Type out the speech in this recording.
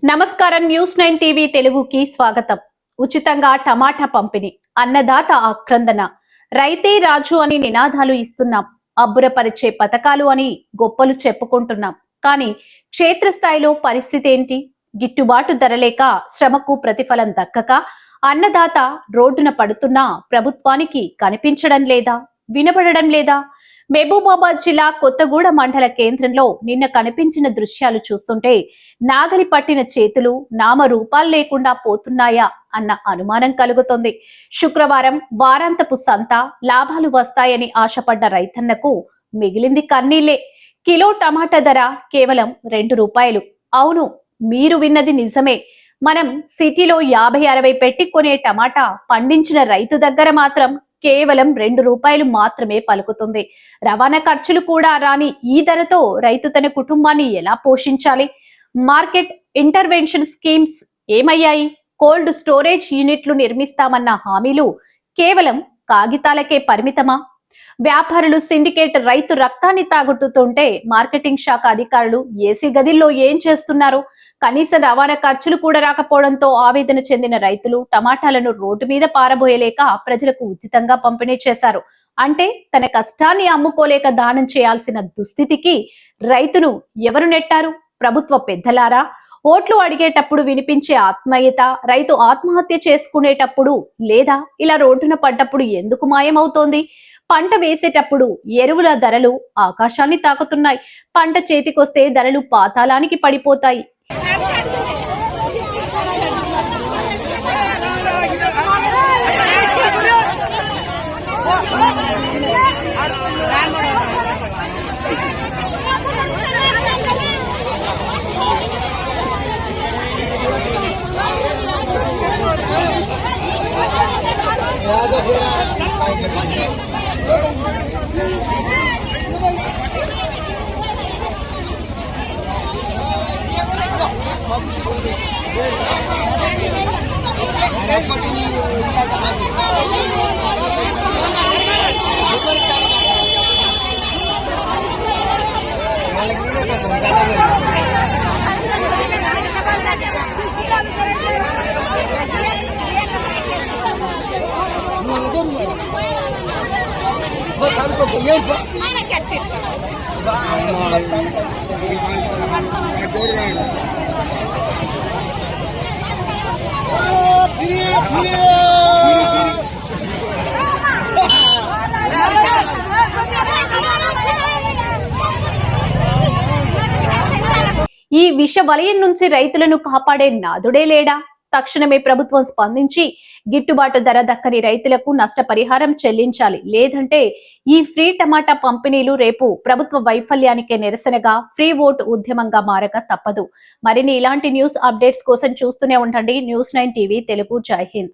నమస్కారం news 9 TV తెలుగుకి స్వాగతం. ఉచితంగా టమాటా పంపిణీ, అన్నదాత ఆక్రందన, రైతే రాజు అని నినాదాలు ఇస్తున్నాం, అబ్బురపరిచే పథకాలు అని గొప్పలు చెప్పుకుంటున్నాం. కానీ క్షేత్రస్థాయిలో పరిస్థితి ఏంటి? గిట్టుబాటు ధర లేక, శ్రమకు ప్రతిఫలం దక్కక అన్నదాత రోడ్డున పడుతున్నా ప్రభుత్వానికి కనిపించడం లేదా, వినబడడం లేదా? మహబూబాబాద్ జిల్లా కొత్తగూడ మండల కేంద్రంలో నిన్న కనిపించిన దృశ్యాలు చూస్తుంటే నాగలి పట్టిన చేతులు నామరూపాలు లేకుండా పోతున్నాయా అన్న అనుమానం కలుగుతోంది. శుక్రవారం వారాంతపు సంత, లాభాలు వస్తాయని ఆశపడ్డ రైతన్నకు మిగిలింది కన్నీళ్లే. కిలో టమాటా ధర కేవలం ₹2. అవును, మీరు విన్నది నిజమే. మనం సిటీలో 50-60 పెట్టి కొనే టమాటా పండించిన రైతు దగ్గర మాత్రం కేవలం ₹2 మాత్రమే పలుకుతుంది. రవాణా ఖర్చులు కూడా రాని ఈ ధరతో రైతు తన కుటుంబాన్ని ఎలా పోషించాలి? మార్కెట్ ఇంటర్వెన్షన్ స్కీమ్స్ ఏమయ్యాయి? కోల్డ్ స్టోరేజ్ యూనిట్లు నిర్మిస్తామన్న హామీలు కేవలం కాగితాలకే పరిమితమా? వ్యాపారులు సిండికేట్ రైతు రక్తాన్ని తాగుతుంటే మార్కెటింగ్ శాఖ అధికారులు ఏసీ గదిల్లో ఏం చేస్తున్నారు? కనీస రవాణా ఖర్చులు కూడా రాకపోవడంతో ఆవేదన చెందిన రైతులు టమాటాలను రోడ్డు మీద పారబోయలేక ప్రజలకు ఉచితంగా పంపిణీ చేశారు. అంటే తన కష్టాన్ని అమ్ముకోలేక దానం చేయాల్సిన దుస్థితికి రైతును ఎవరు నెట్టారు? ప్రభుత్వ పెద్దలారా? ఓట్లు అడిగేటప్పుడు వినిపించే ఆత్మీయత రైతు ఆత్మహత్య చేసుకునేటప్పుడు లేదా ఇలా రోడ్డున పడ్డప్పుడు ఎందుకు మాయమవుతోంది? పంట వేసేటప్పుడు ఎరువుల ధరలు ఆకాశాన్ని తాకుతున్నాయి, పంట చేతికొస్తే ధరలు పాతాళానికి పడిపోతాయి. ఈ విష వలయం నుంచి రైతులను కాపాడే నాదుడే లేడా? తక్షణమే ప్రభుత్వం స్పందించి గిట్టుబాటు ధర దక్కని రైతులకు నష్టపరిహారం చెల్లించాలి. లేదంటే ఈ ఫ్రీ టమాటా పంపిణీలు రేపు ప్రభుత్వ వైఫల్యానికే నిరసనగా ఫ్రీ ఓట్ ఉద్యమంగా మారక తప్పదు. మరిన్ని ఇలాంటి న్యూస్ అప్డేట్స్ కోసం చూస్తూనే ఉండండి న్యూస్ 9 టీవీ తెలుగు. జై హింద్.